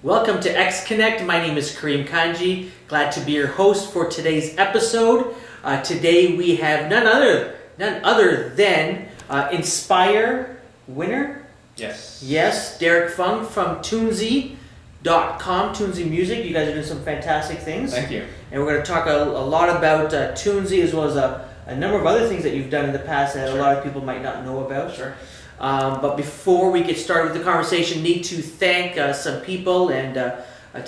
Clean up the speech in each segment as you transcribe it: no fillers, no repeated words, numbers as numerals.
Welcome to X Connect. My name is Karim Kanji. Glad to be your host for today's episode. Today we have none other than Inspire winner. Yes, Derrick Fung from Tunezy.com, Tunezy Music. You guys are doing some fantastic things. Thank you. And we're going to talk a lot about Tunezy as well as a number of other things that you've done in the past that a lot of people might not know about. Sure. But before we get started with the conversation, need to thank some people and to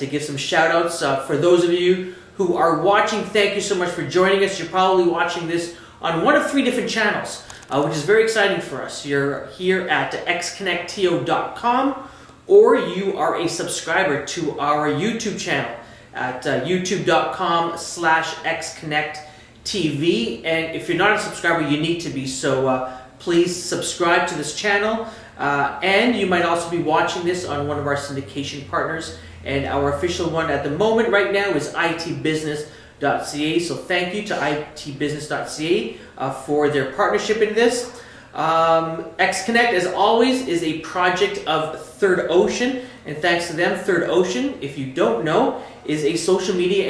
give some shout outs. For those of you who are watching, thank you so much for joining us. You're probably watching this on one of 3 different channels, which is very exciting for us. You're here at xconnectto.com, or you are a subscriber to our YouTube channel at youtube.com/xconnecttv. And if you're not a subscriber, you need to be. So please subscribe to this channel, and you might also be watching this on one of our syndication partners, and our official one at the moment right now is itbusiness.ca. So thank you to itbusiness.ca for their partnership in this. X Connect, as always, is a project of Third Ocean, and thanks to them, Third Ocean, if you don't know, is a social media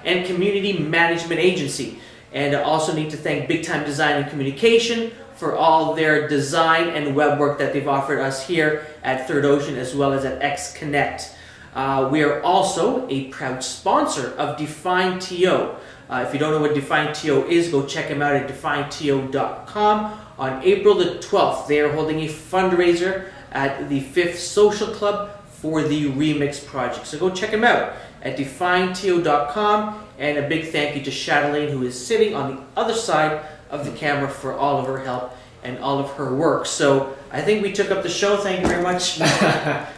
and community management agency. And I also need to thank Big Time Design and Communication for all their design and web work that they've offered us here at Third Ocean as well as at X Connect. We are also a proud sponsor of Define TO. If you don't know what Define TO is, go check them out at defineto.com. On April the 12th, they are holding a fundraiser at the 5th Social Club for the Remix Project. So go check them out at defineto.com. And a big thank you to Chatelaine, who is sitting on the other side of the camera, for all of her help and all of her work. So I think we took up the show. Thank you very much. That's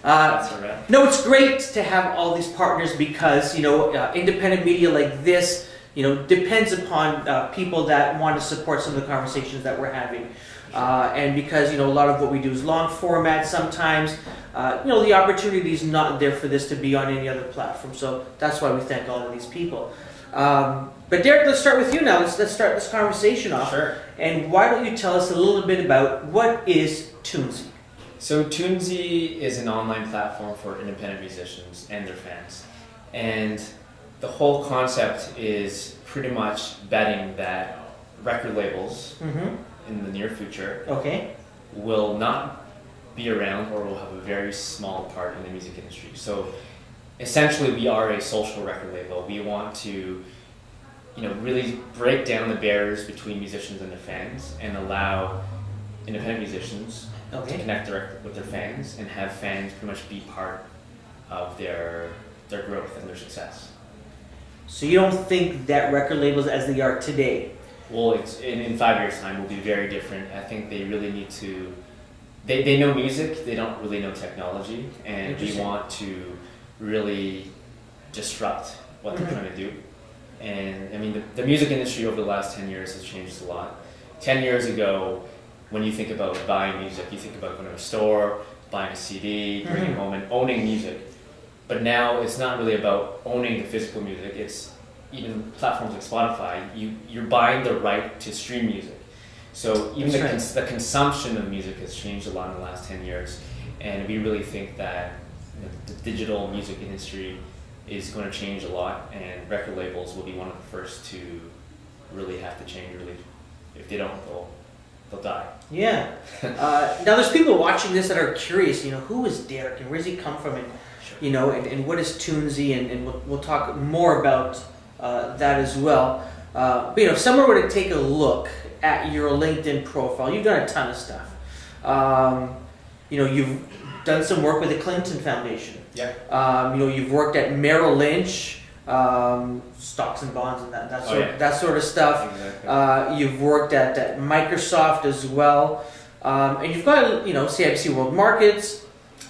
all right. No, it's great to have all these partners because, independent media like this, depends upon people that want to support some of the conversations that we're having. And because, a lot of what we do is long format sometimes, the opportunity is not there for this to be on any other platform. So that's why we thank all of these people. But Derrick, let's start with you now. Let's start this conversation off. Sure. And why don't you tell us a little bit about what is Tunezy? So Tunezy is an online platform for independent musicians and their fans. And the whole concept is pretty much betting that record labels in the near future will not be around or will have a very small part in the music industry. So essentially we are a social record label. We want to really break down the barriers between musicians and their fans and allow independent musicians to connect with their fans and have fans pretty much be part of their growth and their success. So you don't think that record labels as they are today? Well, in 5 years' time will be very different. I think they really need to. They know music, they don't really know technology, and we want to really disrupt what they're trying to do. And I mean, the music industry over the last 10 years has changed a lot. 10 years ago, when you think about buying music, you think about going to a store, buying a CD, bringing it home, and owning music. But now it's not really about owning the physical music. It's even platforms like Spotify. You're buying the right to stream music. So even the consumption of music has changed a lot in the last 10 years, and we really think that the digital music industry is going to change a lot, and record labels will be one of the first to really have to change. Really, if they don't, they'll die. Yeah. Now there's people watching this that are curious. Who is Derrick, and where does he come from, and and what is Tunezy, and we'll talk more about that as well. But if someone were to take a look at your LinkedIn profile, you've done a ton of stuff. You've done some work with the Clinton Foundation. Yeah. You've worked at Merrill Lynch, stocks and bonds, and that sort of stuff. Exactly. You've worked at Microsoft as well, and you've got CIBC World Markets,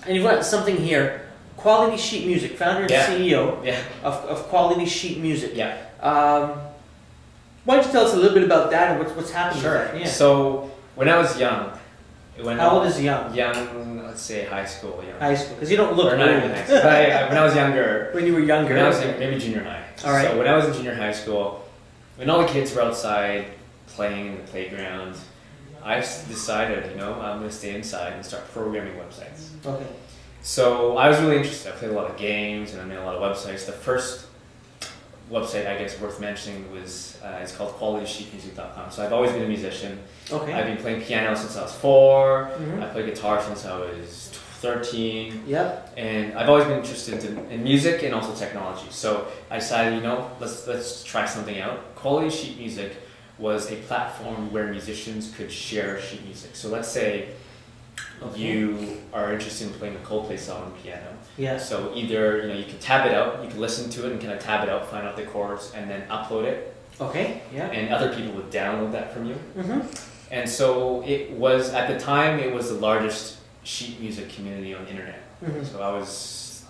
and you've got something here, Quality Sheet Music, founder and CEO of Quality Sheet Music. Yeah. Why don't you tell us a little bit about that and what's happening with that? Yeah. So when I was young, how old is young? Young, let's say high school. Young. High school, because you don't look. Or not even high school. When I was younger. When you were younger. When I was maybe junior high. All right. So when I was in junior high school, when all the kids were outside playing in the playground, I decided, you know, I'm going to stay inside and start programming websites. Okay. So I was really interested. I played a lot of games and I made a lot of websites. The first website I guess worth mentioning was it's called QualitySheetMusic.com. So I've always been a musician. Okay. I've been playing piano since I was 4. Mhm. I played guitar since I was 13. Yep. And I've always been interested in music and also technology. So I decided, you know, let's try something out. Quality Sheet Music was a platform where musicians could share sheet music. So let's say you are interested in playing a Coldplay song on piano. Yeah. So either, you know, you can tab it out, you can listen to it and kind of tab it out, find out the chords, and then upload it. Okay. Yeah. And other people would download that from you. Mhm. And so it was, at the time, it was the largest sheet music community on the internet. Mhm. So I was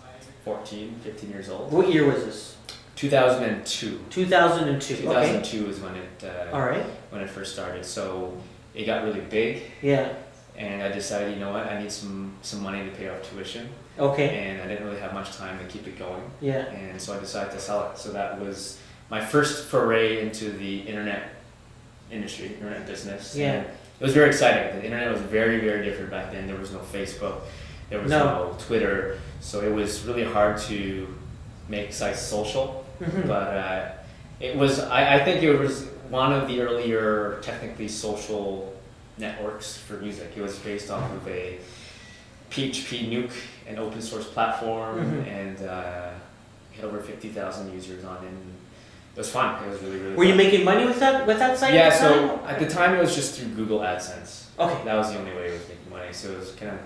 14, 15 years old. What year was this? 2002. 2002. 2002 is when it Okay. All right. when it first started. So it got really big, Yeah. and I decided, you know what, I need some money to pay off tuition, Okay. and I didn't really have much time to keep it going, Yeah. and so I decided to sell it. So that was my first foray into the internet industry, internet business. Yeah. And it was very exciting. The internet was very, very different back then. There was no Facebook, there was no Twitter, so it was really hard to make sites social. Mhm. But it was, I think it was one of the earlier technically social networks for music. It was based off of a PHP nuke, an open source platform, Mhm. and it had over 50,000 users on it. And it was fun. It was really, really Were you fun. making money with that site? Yeah, at the time? so at the time it was just through Google AdSense. Okay. That was the only way it was making money. So it was kind of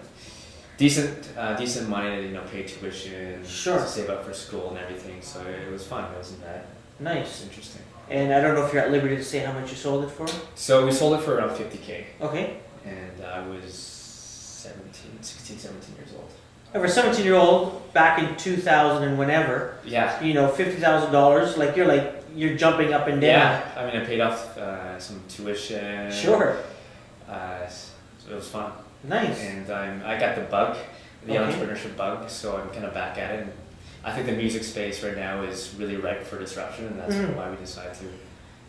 decent money to, you know, pay tuition, Sure. to save up for school and everything. So it was fun. It wasn't bad. It was Nice. interesting. And I don't know if you're at liberty to say how much you sold it for. So we sold it for around 50K, Okay. and I was 16, 17 years old. And for a 17-year-old back in 2000 and whenever, Yeah. you know, $50,000, you're jumping up and down. Yeah. I mean, I paid off some tuition. Sure. So it was fun. Nice. And I got the bug, the Okay. entrepreneurship bug, so I'm kind of back at it. And I think the music space right now is really ripe for disruption, and that's Mhm. why we decided to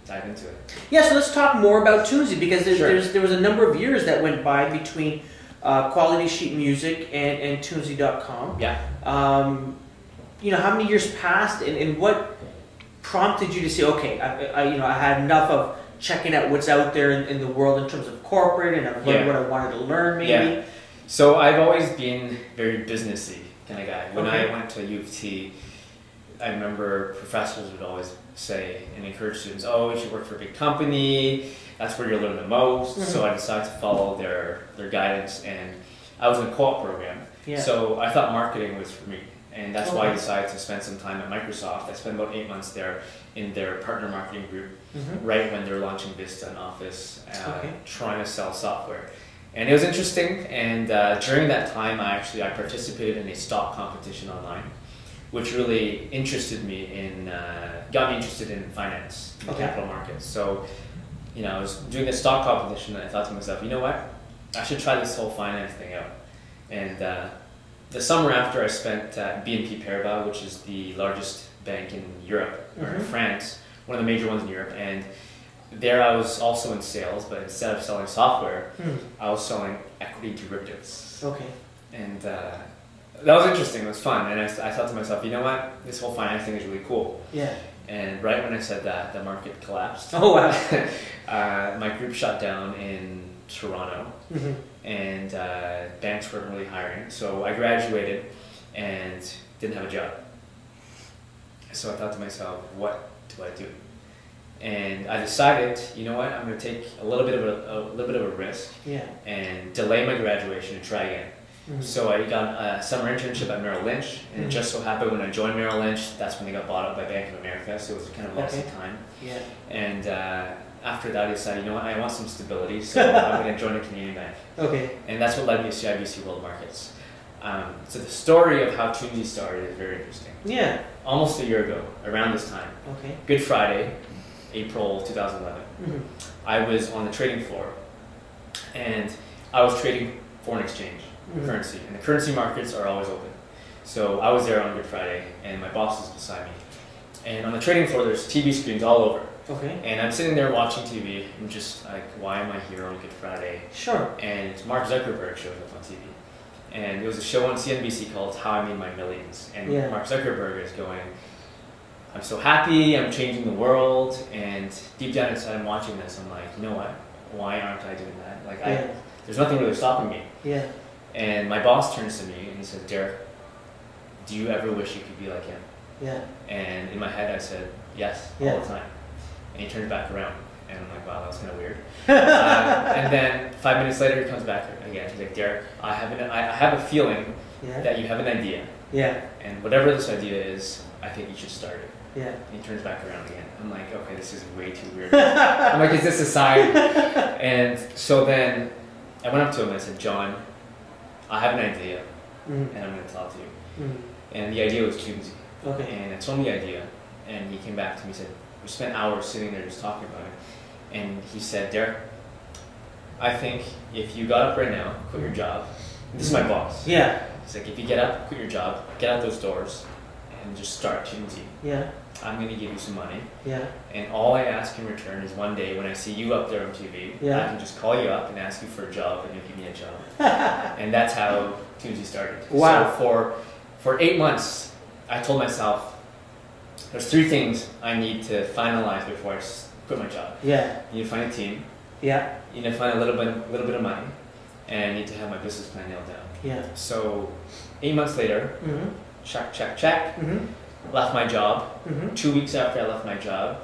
dive into it. Yeah, so let's talk more about Tunezy, because Sure. there was a number of years that went by between Quality Sheet Music and Tunezy.com. Yeah. You know, how many years passed, and what prompted you to say, okay, I had enough of checking out what's out there in the world in terms of corporate, and I've learned Yeah. what I wanted to learn, maybe. Yeah. So I've always been very businessy kind of guy. When Okay. I went to U of T, I remember professors would always say and encourage students, oh, you should work for a big company, that's where you'll learn the most. Mhm. So I decided to follow their guidance, and I was in a co-op program. Yeah. So I thought marketing was for me, and that's why I Okay. decided to spend some time at Microsoft. I spent about 8 months there in their partner marketing group, Mhm. right when they were launching Vista and Office, Okay. trying to sell software. And it was interesting, and during that time I participated in a stock competition online, which really interested me got me interested in finance, in Okay. capital markets. So, you know, I was doing this stock competition, and I thought to myself, you know what, I should try this whole finance thing out. And the summer after, I spent at BNP Paribas, which is the largest bank in Europe, or in Mhm. France, one of the major ones in Europe. And there I was also in sales, but instead of selling software, Hmm. I was selling equity derivatives. Okay. And that was interesting, it was fun. And I thought to myself, you know what, this whole finance thing is really cool. Yeah. And right when I said that, the market collapsed. Oh, wow. My group shut down in Toronto, Mhm. and banks weren't really hiring. So I graduated and didn't have a job. So I thought to myself, what do I do? And I decided, you know what, I'm going to take a little bit of a risk Yeah. and delay my graduation and try again. Mhm. So I got a summer internship at Merrill Lynch, and Mhm. it just so happened when I joined Merrill Lynch, that's when they got bought up by Bank of America, so it was kind of a messy Okay. time. Yeah. And after that I decided, you know what, I want some stability, so I'm going to join a Canadian bank. Okay. And that's what led me to CIBC World Markets. So the story of how Tunezy started is very interesting. Yeah. Almost a year ago, around this time, Okay. Good Friday, April 2011, Mhm. I was on the trading floor, and I was trading foreign exchange, Mhm. currency, and the currency markets are always open. So I was there on Good Friday, and my boss was beside me. And on the trading floor, there's TV screens all over. Okay. And I'm sitting there watching TV. I'm just like, why am I here on Good Friday? Sure. And Mark Zuckerberg shows up on TV. And it was a show on CNBC called How I Made My Millions. And Mark Zuckerberg is going, I'm so happy, I'm changing the world. And deep down inside, I'm watching this. I'm like, you know what? Why aren't I doing that? Like, there's nothing really stopping me. Yeah. And my boss turns to me and he says, Derrick, do you ever wish you could be like him? Yeah. And in my head, I said, yes, all the time. And he turns back around. And I'm like, wow, that was kind of weird. And then 5 minutes later, he comes back again. He's like, Derrick, I have a feeling that you have an idea. Yeah. And whatever this idea is, I think you should start it. Yeah. And he turns back around again. I'm like, okay, this is way too weird. I'm like, is this a sign? And so then I went up to him and I said, John, I have an idea, and I'm going to talk to you. And the idea was Tunezy. Okay. And I told him the idea, and he came back to me and said, we spent hours sitting there just talking about it. And he said, Derrick, I think if you got up right now, quit your job. This is my boss. Yeah. He's like, if you get up, quit your job, get out those doors, and just start Tunezy. Yeah. I'm going to give you some money. Yeah. And all I ask in return is one day when I see you up there on TV, I can just call you up and ask you for a job, and you'll give me a job. And that's how Tunezy started. Wow. So for 8 months, I told myself, there's 3 things I need to finalize before I quit my job. Yeah. You need to find a team. Yeah. You need to find a little bit of money, and I need to have my business plan nailed down. Yeah. So 8 months later, check. Left my job. 2 weeks after I left my job,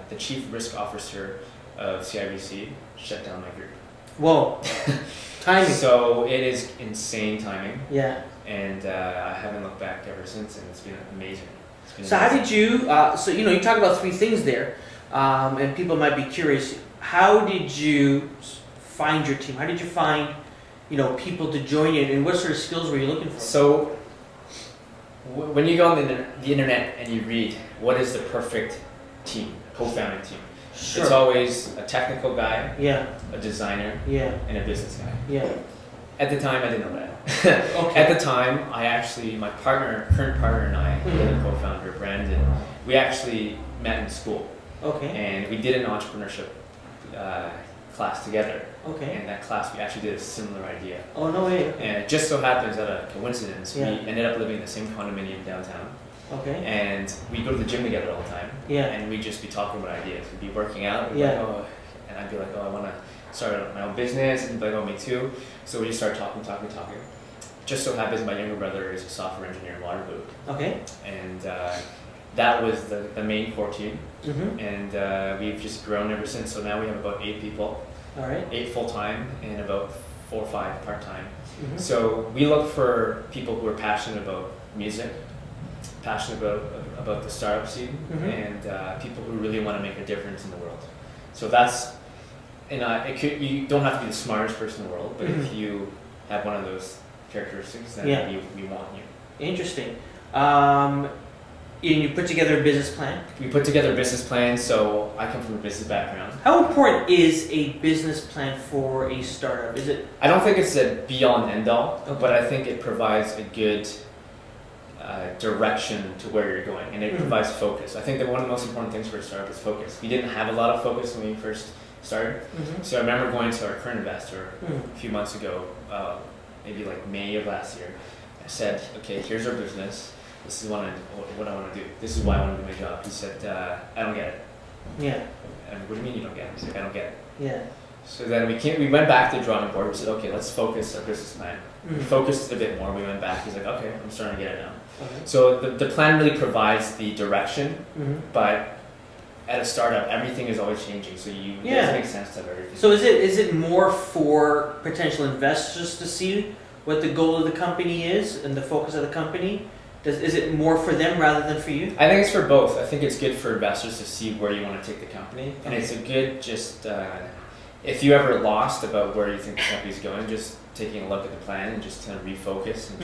the chief risk officer of CIBC shut down my group. Whoa. Timing. So it is insane timing. Yeah. And I haven't looked back ever since, and it's been amazing. So how did you, so you know, you talk about 3 things there, and people might be curious, how did you find your team? How did you find, you know, people to join you, and what sort of skills were you looking for? So when you go on the internet and you read, what is the perfect team, co-founding team? Sure. It's always a technical guy, a designer, and a business guy. Yeah. At the time, I didn't know that. Okay. At the time, my current partner and I, the other co-founder, Brandon, we actually met in school. Okay. And we did an entrepreneurship class together. Okay. And that class, we actually did a similar idea. Oh, no way. Okay. And it just so happens, at a coincidence, we ended up living in the same condominium downtown. Okay. And we go to the gym together all the time. Yeah. And we'd just be talking about ideas. We'd be working out. Like, and I'd be like, oh, I want to start my own business. And he'd be like, oh, me too. So we just started talking. Just so happens my younger brother is a software engineer in Waterloo. Okay. And that was the main core team. And we've just grown ever since. So now we have about 8 people. All right. 8 full-time and about 4 or 5 part-time. So we look for people who are passionate about music, passionate about the startup scene, and people who really want to make a difference in the world. So that's, and you don't have to be the smartest person in the world, but if you have one of those characteristics, then we want you. Interesting. You put together a business plan? We put together a business plan, so I come from a business background. How important is a business plan for a startup? Is it? I don't think it's a be-all and end-all, but I think it provides a good direction to where you're going, and it provides focus. I think that one of the most important things for a startup is focus. We didn't have a lot of focus when we first started, so I remember going to our current investor a few months ago, maybe like May of last year. I said, okay, here's our business. This is what I want to do. This is why I want to do my job. He said, I don't get it. Yeah. And what do you mean you don't get it? He's like, I don't get it. Yeah. So then we went back to the drawing board. We said, okay, let's focus our business plan. We focused a bit more. We went back. He's like, okay, I'm starting to get it now. Okay. So the plan really provides the direction, but at a startup, everything is always changing. So it doesn't make sense to have everything. So is it more for potential investors to see what the goal of the company is and the focus of the company? Is it more for them rather than for you? I think it's for both. I think it's good for investors to see where you want to take the company. And it's a good if you ever lost about where you think the company's going, just taking a look at the plan and just kind of refocus and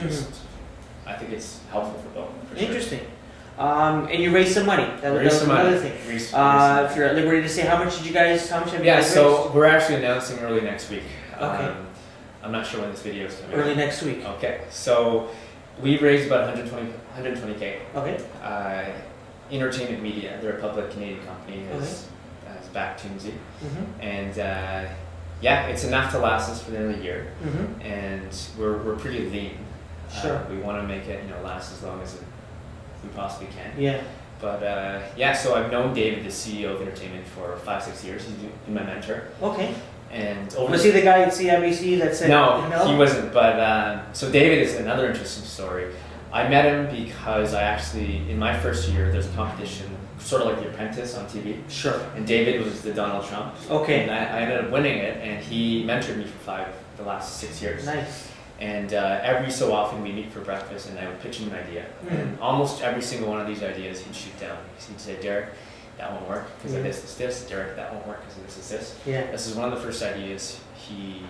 I think it's helpful for both. For Interesting. Sure. And you raised some money. That was another thing. If you're at liberty to say, how much have you guys raised? So we're actually announcing early next week. Okay. I'm not sure when this video is coming out. Early next week. Okay. So we've raised about 120K. Okay. Entertainment Media. They're a public Canadian company. Has backed Tunezy, and yeah, it's enough to last us for the end of the year, and we're pretty lean. Sure. We want to make it last as long as we possibly can. Yeah. But yeah, so I've known David, the CEO of Entertainment, for 5-6 years. He's been my mentor. Okay. And was he the guy at CIBC that said no? He wasn't. But so David is another interesting story. I met him because I actually, in my first year, there's a competition, sort of like The Apprentice on TV. Sure. And David was the Donald Trump. Okay. And I ended up winning it, and he mentored me for the last 6 years. Nice. And every so often we meet for breakfast, and I would pitch him an idea. And almost every single one of these ideas he'd shoot down. He'd say, Derrick, that won't work because of this. Derrick, that won't work because of this. Yeah. This is one of the first ideas he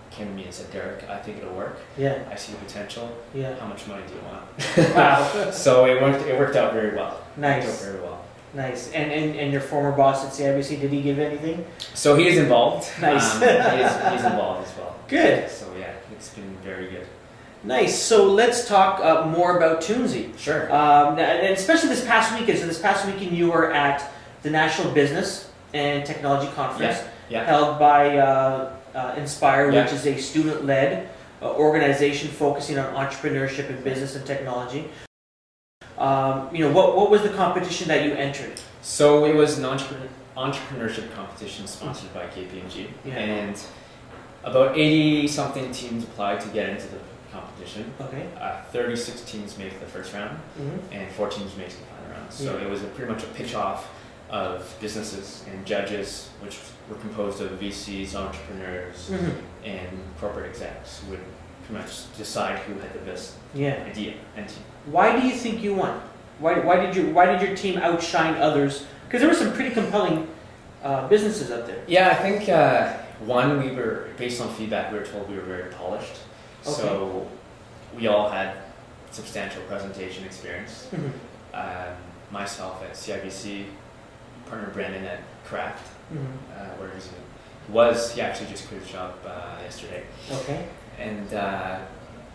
came to me and said, Derrick, I think it'll work. Yeah. I see the potential. Yeah. How much money do you want? Wow. So it worked out very well. Nice. It worked out very well. Nice. And your former boss at CIBC, did he give anything? So he is involved. Nice. He's involved as well. Good. So yeah, it's been very good. Nice. So let's talk more about Tunezy. Sure. And especially this past weekend. So this past weekend you were at the National Business and Technology Conference held by Inspire, which is a student-led organization focusing on entrepreneurship in business and technology. What was the competition that you entered? So it was an entrepreneurship competition sponsored by KPMG, and about 80-something teams applied to get into the competition. Okay. 36 teams make the first round, and 4 teams make the final round. So it was pretty much a pitch-off of businesses and judges, which were composed of VCs, entrepreneurs, and corporate execs, who would pretty much decide who had the best idea and team. Why do you think you won? Why did your team outshine others? Because there were some pretty compelling businesses out there. Yeah, I think one, we were, based on feedback, we were told we were very polished. Okay. So we all had substantial presentation experience. Myself at CIBC, partner Brandon at Kraft, where he actually just quit his job yesterday. Okay. And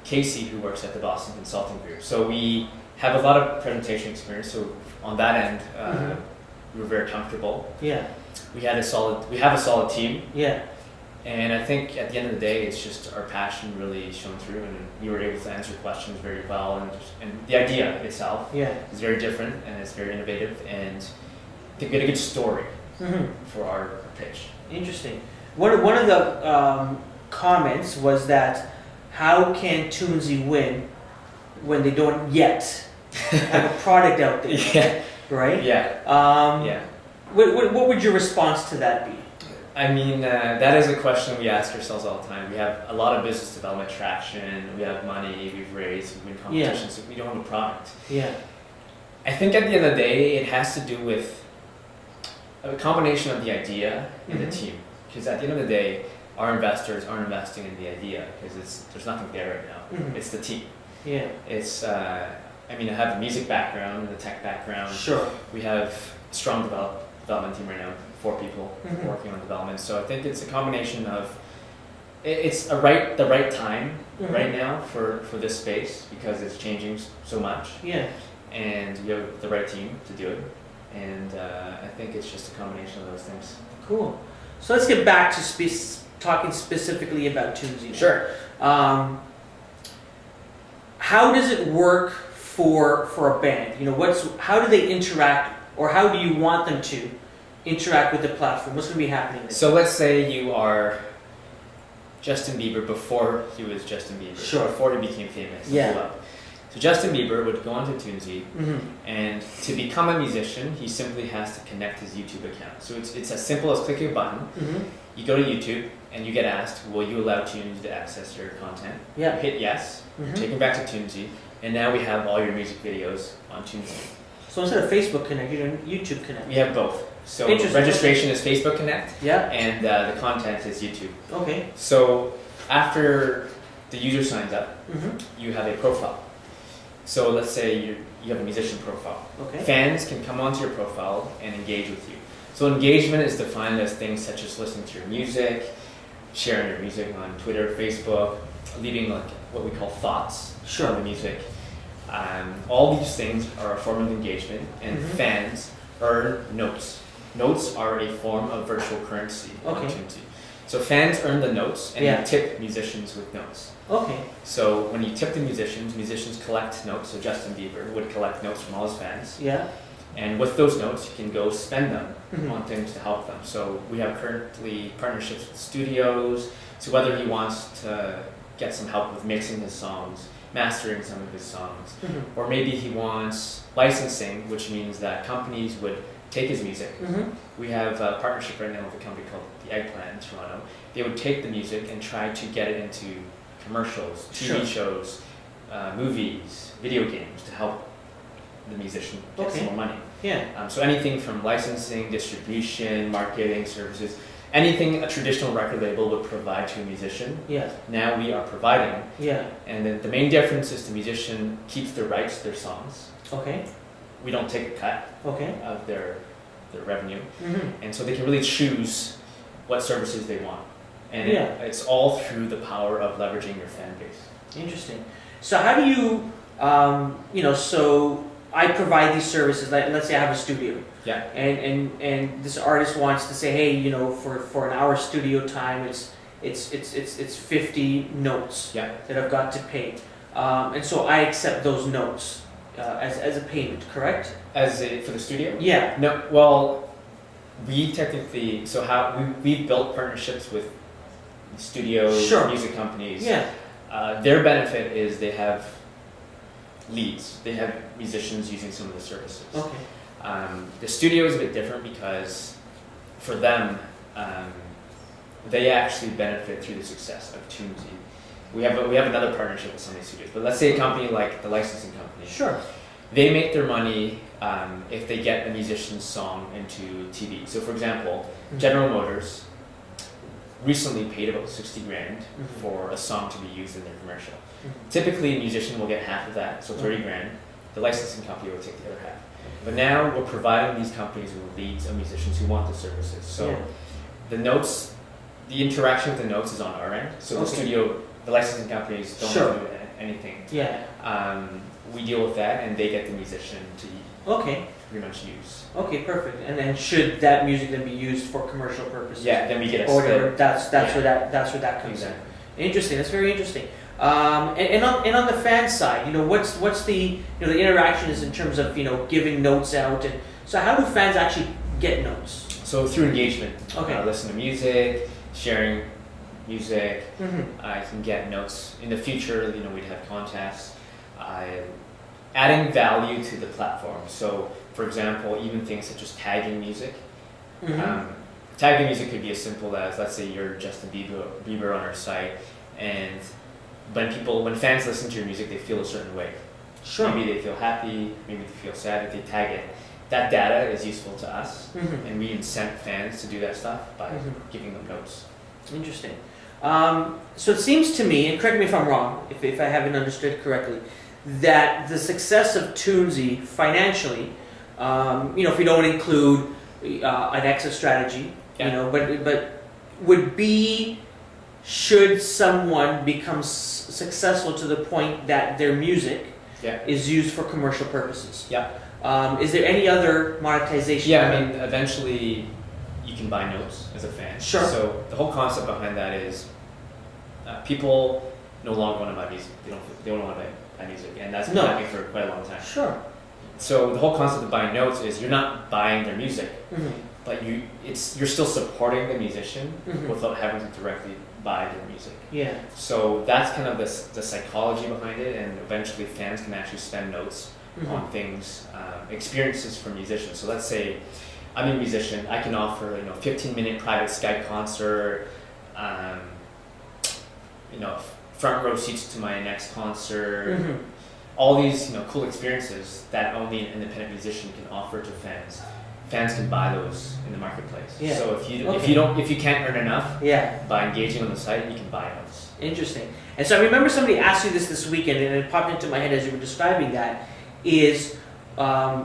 Casey, who works at the Boston Consulting Group. So we have a lot of presentation experience. So on that end, we were very comfortable. Yeah. We have a solid team. Yeah. And I think at the end of the day, it's just our passion really shone through, and we were able to answer questions very well. And the idea itself is very different, and it's very innovative, and I think we had a good story for our pitch. Interesting. One of the comments was that, how can Tunezy win when they don't yet have a product out there? Yeah. Right? Yeah. What would your response to that be? I mean, that is a question we ask ourselves all the time. We have a lot of business development traction, we have money we've raised, we win competitions, so we don't have a product. Yeah. I think at the end of the day, it has to do with a combination of the idea and the team. Because at the end of the day, our investors aren't investing in the idea because there's nothing there right now. It's the team. Yeah. It's, I have the music background, the tech background. Sure. We have a strong development team right now, 4 people working on development. So I think it's a combination of, it's the right time right now for this space because it's changing so much. Yeah. And we have the right team to do it. And I think it's just a combination of those things. Cool. So let's get back to talking specifically about Tunezy. Sure. How does it work for a band? How do they interact, or how do you want them to interact with the platform? What's going to be happening? So let's say you are Justin Bieber before he was Justin Bieber. Sure. Before he became famous. Yeah. So Justin Bieber would go onto Tunezy, and to become a musician, he simply has to connect his YouTube account. So it's as simple as clicking a button. You go to YouTube, and you get asked, will you allow Tunezy to access your content? Yeah. You hit yes, taken back to Tunezy, and now we have all your music videos on Tunezy. So instead of Facebook Connect, you're doing YouTube Connect? We have both. So registration is Facebook Connect, and the content is YouTube. Okay. So after the user signs up, you have a profile. So let's say you have a musician profile. Okay. Fans can come onto your profile and engage with you. So engagement is defined as things such as listening to your music, sharing your music on Twitter, Facebook, leaving what we call thoughts on the music, All these things are a form of engagement, and fans earn notes. Notes are a form of virtual currency on Tunezy. So fans earn the notes, and you tip musicians with notes. Okay. So when you tip the musicians collect notes. So Justin Bieber would collect notes from all his fans. Yeah. And with those notes, you can go spend them on things to help them. So we have currently partnerships with studios. So whether he wants to get some help with mixing his songs, mastering some of his songs, or maybe he wants licensing, which means that companies would take his music. We have a partnership right now with a company called The Eggplant in Toronto. They would take the music and try to get it into commercials, TV shows, movies, video games to help the musician get some more money. Yeah. So anything from licensing, distribution, marketing services, anything a traditional record label would provide to a musician, now we are providing. And then the main difference is the musician keeps the rights to their songs. We don't take a cut of their revenue. And so they can really choose what services they want. And it's all through the power of leveraging your fan base. Interesting. So how do you, you know, so I provide these services, like, let's say I have a studio. And this artist wants to say, hey, you know, for an hour studio time, it's 50 notes that I've got to pay. And so I accept those notes as a payment, correct? For the studio? Yeah. No, well, we technically, so how we've built partnerships with studios, music companies. Their benefit is they have leads. They have musicians using some of the services. The studio is a bit different because for them, they actually benefit through the success of Tunezy. We have another partnership with some of these studios, but let's say a company like the licensing company. They make their money if they get a musician's song into TV. So for example, General Motors recently paid about 60 grand for a song to be used in their commercial. Typically a musician will get half of that, so 30 grand. The licensing company will take the other half. But now we're providing these companies with leads of musicians who want the services. So the notes, the interaction with the notes is on our end. So the studio, the licensing companies don't do anything. We deal with that, and they get the musician to pretty much use. Perfect. And then should that music then be used for commercial purposes? Then we get a or that's where that comes in. Interesting. That's very interesting. And on the fan side, you know, what's the, you know, the interaction is in terms of, you know, giving notes out, and so how do fans actually get notes? So through engagement. Listen to music, sharing music. I can get notes. In the future, you know, we'd have contests. Adding value to the platform. So, for example, even things such as tagging music. Tagging music could be as simple as, let's say you're Justin Bieber on our site, and when fans listen to your music, they feel a certain way. Maybe they feel happy, maybe they feel sad. If they tag it, that data is useful to us, and we incent fans to do that stuff by giving them notes. Interesting. So it seems to me, and correct me if I'm wrong, if I haven't understood correctly, that the success of Tunezy financially, you know, if we don't include an exit strategy, you know, but would be, should someone become successful to the point that their music is used for commercial purposes. Is there any other monetization? I mean, eventually you can buy notes as a fan. So the whole concept behind that is people no longer want to buy music. They don't want to buy music, and that's been happening for quite a long time. So the whole concept of buying notes is you're not buying their music, but you're still supporting the musician without having to directly buy their music. So that's kind of the psychology behind it, and eventually fans can actually spend notes on things, experiences from musicians. So let's say I'm a musician, I can offer 15-minute private Skype concert, front row seats to my next concert. All these cool experiences that only an independent musician can offer to fans. Fans can buy those in the marketplace. So if you can't earn enough by engaging on the site, you can buy those. Interesting. And so I remember somebody asked you this weekend, and it popped into my head as you were describing that, is I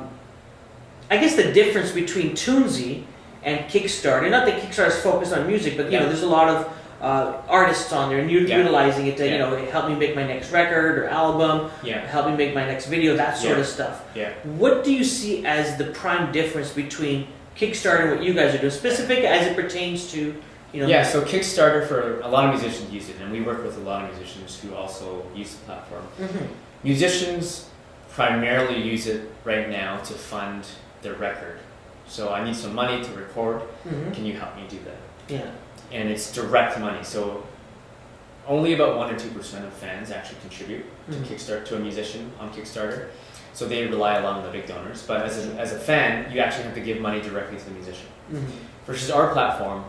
guess the difference between Tunezy and Kickstarter. And not that Kickstarter is focused on music, but there's a lot of artists on there and utilizing it to, you know, help me make my next record or album, help me make my next video, that sort of stuff. What do you see as the prime difference between Kickstarter and what you guys are doing, specific as it pertains to, you know? So Kickstarter, for a lot of musicians use it, and we work with a lot of musicians who also use the platform. Musicians primarily use it right now to fund their record. So I need some money to record. Can you help me do that? And it's direct money. So only about 1 or 2% of fans actually contribute to Kickstarter, to a musician on Kickstarter. So they rely a lot on the big donors. But as a fan, you actually have to give money directly to the musician. Versus our platform,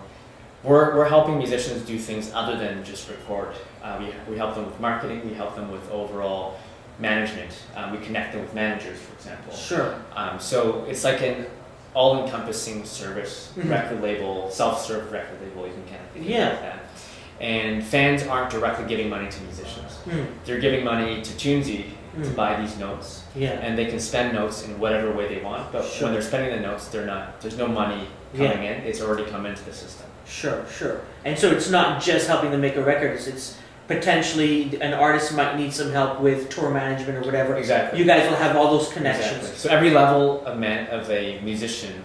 we're helping musicians do things other than just record. We help them with marketing. We help them with overall management. We connect them with managers, for example. So it's like an all-encompassing service, record label, self-serve record label, you can kind of think of it like that. And fans aren't directly giving money to musicians. They're giving money to Tunezy to buy these notes, and they can spend notes in whatever way they want, but when they're spending the notes, there's no money coming in, it's already come into the system. And so it's not just helping them make a record, it's potentially an artist might need some help with tour management or whatever. You guys will have all those connections. So every level of a musician,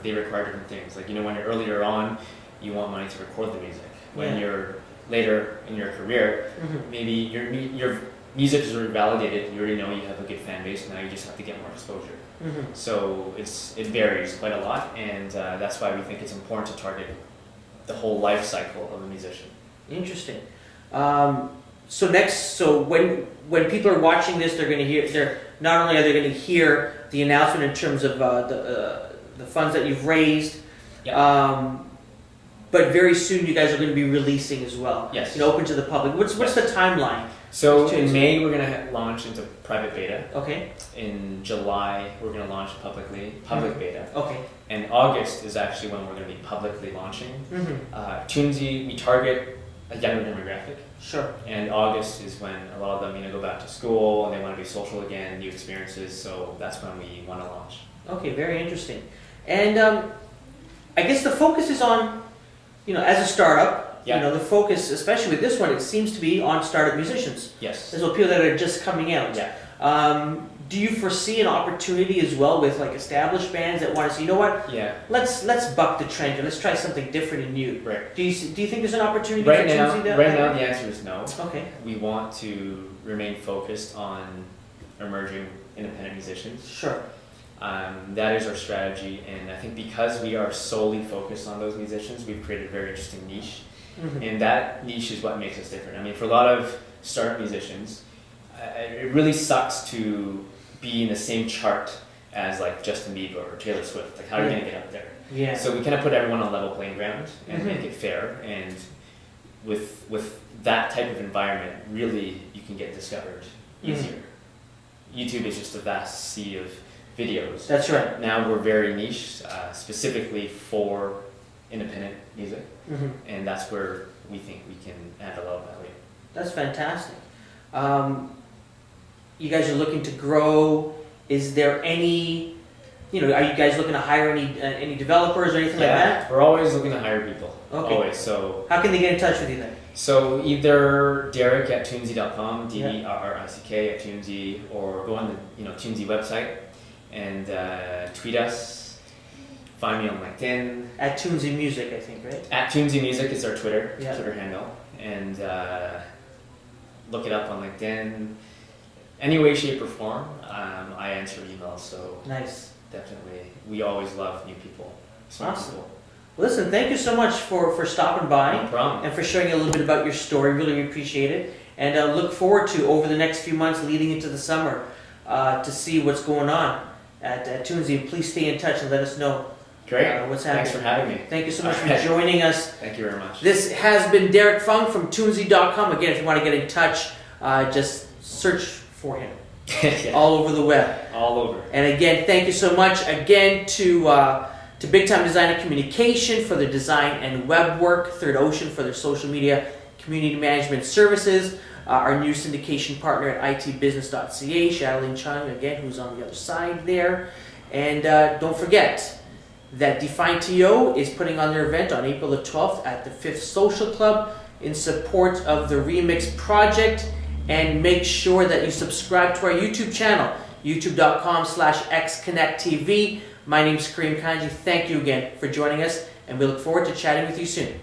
they require different things. Like, you know, when you're earlier on, you want money to record the music. When you're later in your career, maybe your music is already validated. You already know you have a good fan base. Now you just have to get more exposure. So it varies quite a lot, and that's why we think it's important to target the whole life cycle of a musician. Interesting. So when people are watching this, they're going to hear. Not only are they going to hear the announcement in terms of the funds that you've raised, but very soon you guys are going to be releasing as well. Yes. You know, open to the public. What's the timeline? So in May we're going to launch into private beta. Okay. In July we're going to launch public beta. Okay. And August is actually when we're going to be publicly launching. Tunezy, we target a younger demographic. And August is when a lot of them, you know, go back to school and they want to be social again, new experiences. So that's when we want to launch. Okay, very interesting. And I guess the focus is on, you know, as a startup. You know, the focus, especially with this one, it seems to be on startup musicians. There's people that are just coming out. Do you foresee an opportunity as well with like established bands that want to say, you know what? Let's buck the trend and let's try something different and new. Do you think there's an opportunity right now? Right now, the answer is no. We want to remain focused on emerging independent musicians. That is our strategy, and I think because we are solely focused on those musicians, we've created a very interesting niche. And that niche is what makes us different. I mean, for a lot of startup musicians, it really sucks to be in the same chart as like Justin Bieber or Taylor Swift. Like, how are you going to get up there? So we kind of put everyone on level playing ground and make it fair. And with that type of environment, really, you can get discovered easier. YouTube is just a vast sea of videos. Now we're very niche, specifically for independent music, and that's where we think we can add a lot of value. That's fantastic. You guys are looking to grow. Is there any, you know, are you guys looking to hire any developers or anything like that? We're always looking to hire people. Always. So how can they get in touch with you then? So either Derrick at Tunezy.com, Derrick at Tunezy, or go on the Tunezy website and tweet us. Find me on LinkedIn. At Tunezy Music, I think, right? At Tunezy Music is our Twitter handle. And look it up on LinkedIn. Any way, shape, or form, I answer emails. So definitely, we always love new people. Awesome. Well, listen, thank you so much for stopping by. No problem. And for sharing a little bit about your story. Really appreciate it. And look forward to, over the next few months leading into the summer, to see what's going on at Tunezy. Please stay in touch and let us know. Great. What's happening. Thanks for having me. Thank you so much for joining us. Thank you very much. This has been Derrick Fung from Tunezy.com. Again, if you want to get in touch, just search for him. All over the web. All over. And again, thank you so much again to Big Time Design and Communication for their design and web work, Third Ocean for their social media community management services, our new syndication partner at itbusiness.ca, Shadowlene Chung, again, who's on the other side there. And don't forget, that Define TO is putting on their event on April the 12th at the 5th Social Club in support of the Remix project. And make sure that you subscribe to our YouTube channel, youtube.com/xconnecttv. My name is Karim Kanji. Thank you again for joining us, and we look forward to chatting with you soon.